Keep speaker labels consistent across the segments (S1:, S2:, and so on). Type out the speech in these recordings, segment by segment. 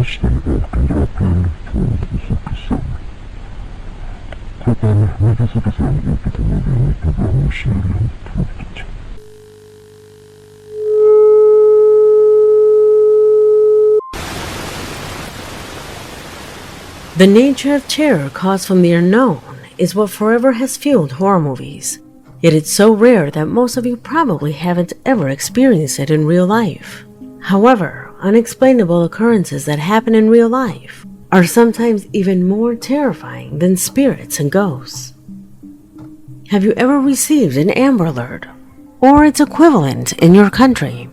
S1: Estão contratando por execução. Prepare verificação do automóvel no programa serial produto.
S2: The nature of terror caused from the unknown is what forever has fueled horror movies. Yet it's so rare that most of you probably haven't ever experienced it in real life. However, unexplainable occurrences that happen in real life are sometimes even more terrifying than spirits and ghosts. Have you ever received an Amber Alert, or its equivalent in your country?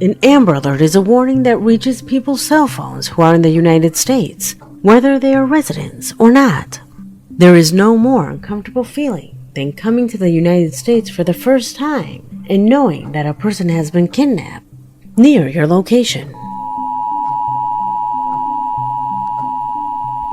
S2: An Amber Alert is a warning that reaches people's cell phones who are in the United States, whether they are residents or not. There is no more uncomfortable feeling than coming to the United States for the first time and knowing that a person has been kidnapped near your location.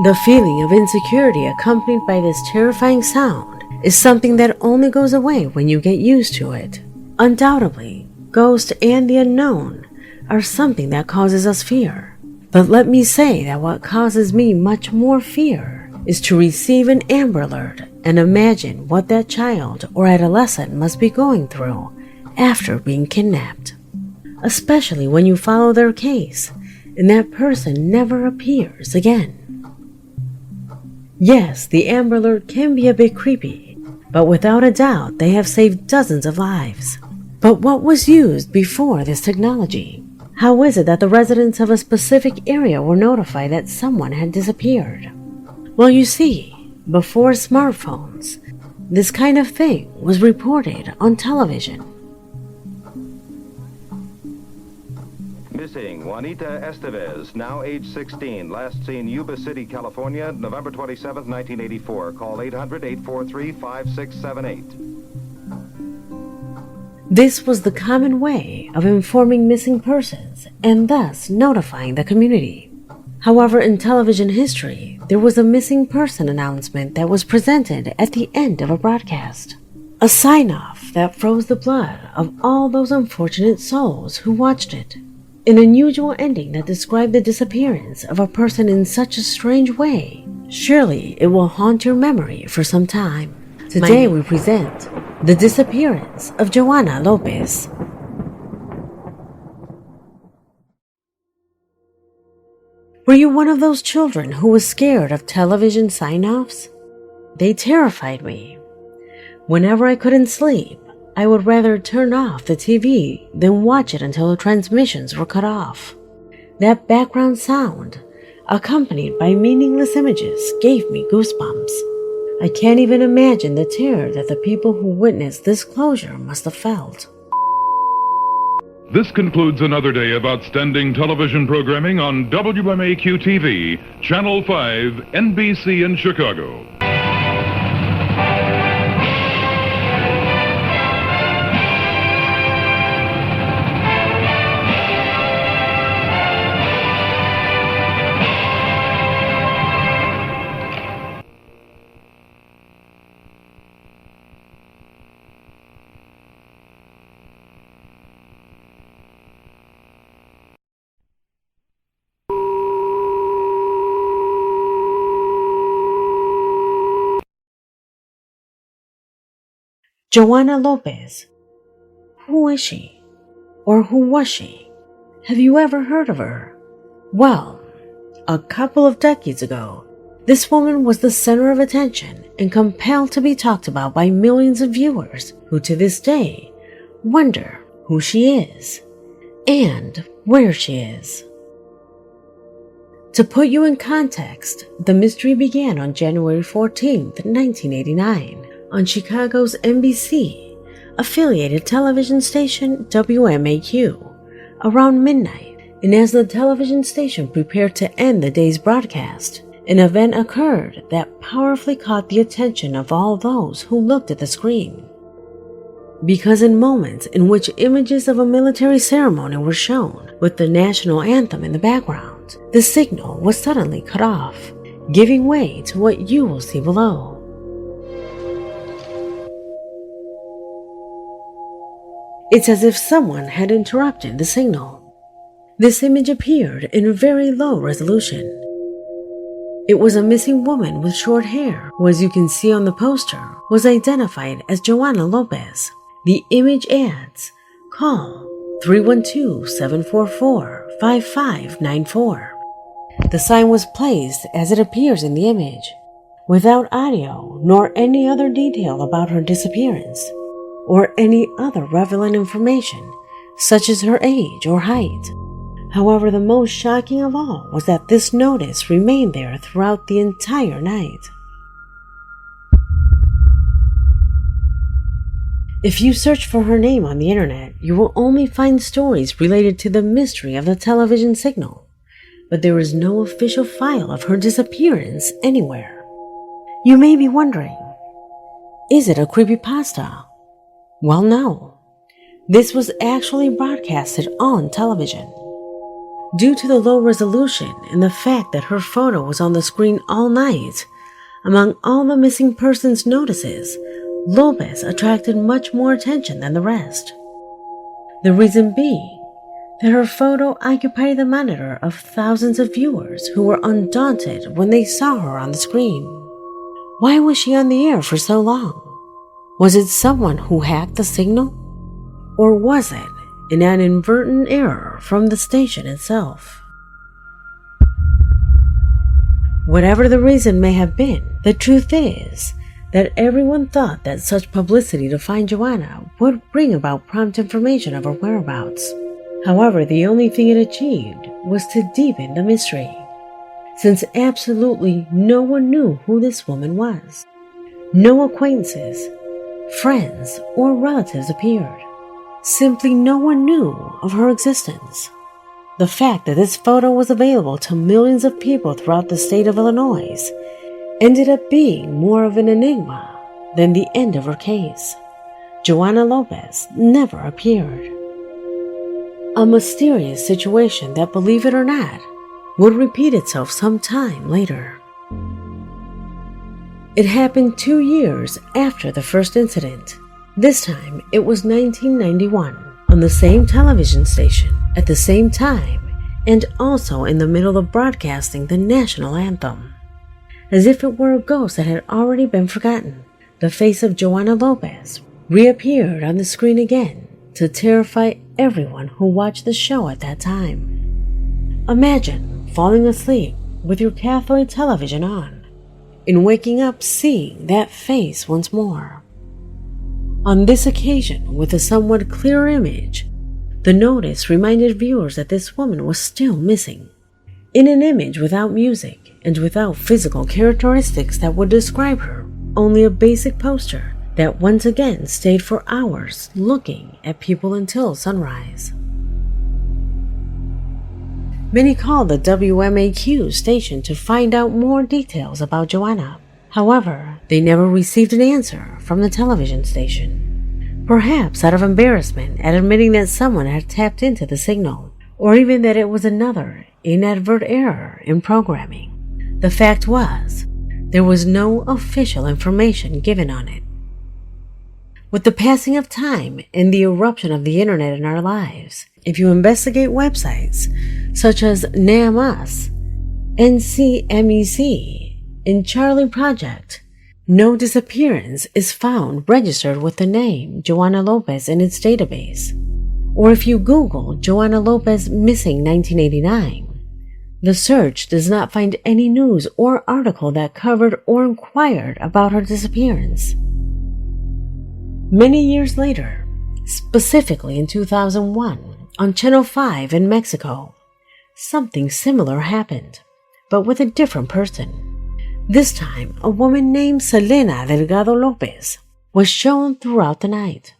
S2: The feeling of insecurity accompanied by this terrifying sound is something that only goes away when you get used to it. Undoubtedly, ghosts and the unknown are something that causes us fear. But let me say that what causes me much more fear is to receive an Amber Alert and imagine what that child or adolescent must be going through after being kidnapped. Especially when you follow their case and that person never appears again. Yes, the Amber Alert can be a bit creepy, but without a doubt they have saved dozens of lives. But what was used before this technology? How is it that the residents of a specific area were notified that someone had disappeared? Well, you see, before smartphones, this kind of thing was reported on television.
S3: Missing Juanita Estevez, now age 16, last seen Yuba City, California, November 27, 1984. Call 800-843-5678.
S2: This was the common way of informing missing persons and thus notifying the community. However, in television history, there was a missing person announcement that was presented at the end of a broadcast. A sign-off that froze the blood of all those unfortunate souls who watched it. An unusual ending that described the disappearance of a person in such a strange way. Surely it will haunt your memory for some time. Today we present The Disappearance of Joanna Lopez. Were you one of those children who was scared of television sign-offs? They terrified me. Whenever I couldn't sleep, I would rather turn off the TV than watch it until the transmissions were cut off. That background sound, accompanied by meaningless images, gave me goosebumps. I can't even imagine the terror that the people who witnessed this closure must have felt.
S4: This concludes another day of outstanding television programming on WMAQ-TV, Channel 5, NBC in Chicago.
S2: Joanna Lopez. Who is she? Or who was she? Have you ever heard of her? Well, a couple of decades ago, this woman was the center of attention and compelled to be talked about by millions of viewers who to this day wonder who she is and where she is. To put you in context, the mystery began on January 14th, 1989. On Chicago's NBC-affiliated television station WMAQ around midnight, and as the television station prepared to end the day's broadcast, an event occurred that powerfully caught the attention of all those who looked at the screen. Because in moments in which images of a military ceremony were shown with the national anthem in the background, the signal was suddenly cut off, giving way to what you will see below. It's as if someone had interrupted the signal. This image appeared in very low resolution. It was a missing woman with short hair, who, as you can see on the poster, was identified as Joanna Lopez. The image adds, "Call 312-744-5594. The sign was placed as it appears in the image, without audio nor any other detail about her disappearance, or any other relevant information, such as her age or height. However, the most shocking of all was that this notice remained there throughout the entire night. If you search for her name on the internet, you will only find stories related to the mystery of the television signal, but there is no official file of her disappearance anywhere. You may be wondering, is it a creepypasta? Well, no. This was actually broadcasted on television. Due to the low resolution and the fact that her photo was on the screen all night, among all the missing persons notices, Lopez attracted much more attention than the rest. The reason being that her photo occupied the monitor of thousands of viewers who were undaunted when they saw her on the screen. Why was she on the air for so long? Was it someone who hacked the signal? Or was it an inadvertent error from the station itself? Whatever the reason may have been, the truth is that everyone thought that such publicity to find Joanna would bring about prompt information of her whereabouts. However, the only thing it achieved was to deepen the mystery, since absolutely no one knew who this woman was. No acquaintances, friends, or relatives appeared. Simply no one knew of her existence. The fact that this photo was available to millions of people throughout the state of Illinois ended up being more of an enigma than the end of her case. Joanna Lopez never appeared. A mysterious situation that, believe it or not, would repeat itself some time later. It happened 2 years after the first incident. This time, it was 1991, on the same television station, at the same time, and also in the middle of broadcasting the national anthem. As if it were a ghost that had already been forgotten, the face of Joanna Lopez reappeared on the screen again to terrify everyone who watched the show at that time. Imagine falling asleep with your Catholic television on, and waking up seeing that face once more. On this occasion, with a somewhat clearer image, the notice reminded viewers that this woman was still missing. In an image without music and without physical characteristics that would describe her, only a basic poster that once again stayed for hours looking at people until sunrise. Many called the WMAQ station to find out more details about Joanna. However, they never received an answer from the television station. Perhaps out of embarrassment at admitting that someone had tapped into the signal, or even that it was another inadvertent error in programming. The fact was, there was no official information given on it. With the passing of time and the eruption of the internet in our lives, if you investigate websites such as NAMUS, NCMEC, and Charlie Project, no disappearance is found registered with the name Joanna Lopez in its database. Or if you Google Joanna Lopez missing 1989, the search does not find any news or article that covered or inquired about her disappearance. Many years later, specifically in 2001, on Channel 5 in Mexico, something similar happened, but with a different person. This time, a woman named Selena Delgado Lopez was shown throughout the night.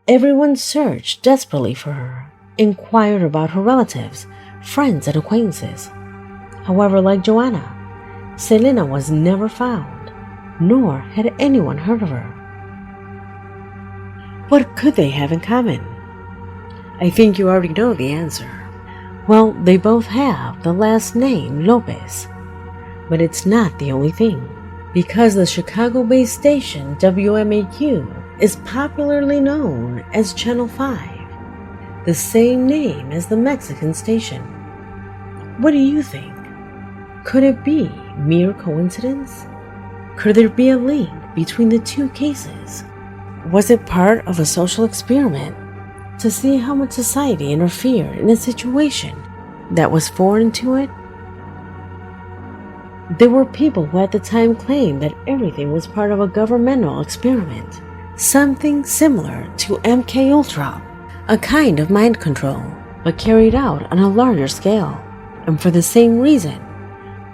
S2: Everyone searched desperately for her, inquired about her relatives, friends, and acquaintances. However, like Joanna, Selena was never found, nor had anyone heard of her. What could they have in common? I think you already know the answer. Well, they both have the last name Lopez. But it's not the only thing, because the Chicago-based station WMAQ is popularly known as Channel 5. the same name as the Mexican station. What do you think? Could it be mere coincidence? Could there be a link between the two cases? Was it part of a social experiment to see how much society interfered in a situation that was foreign to it? There were people who at the time claimed that everything was part of a governmental experiment, something similar to MKUltra, a kind of mind control, but carried out on a larger scale, and for the same reason,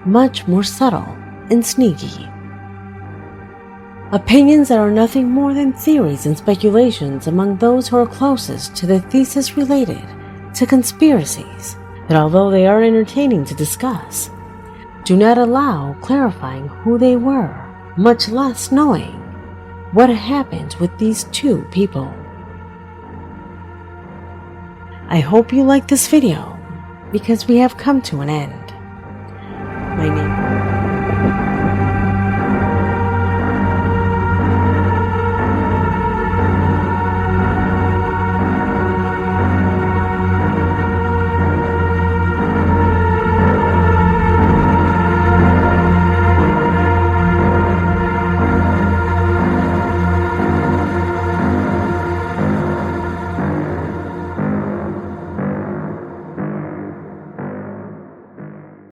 S2: much more subtle and sneaky. Opinions that are nothing more than theories and speculations among those who are closest to the thesis related to conspiracies that, although they are entertaining to discuss, do not allow clarifying who they were, much less knowing what happened with these two people. I hope you like this video because we have come to an end. My name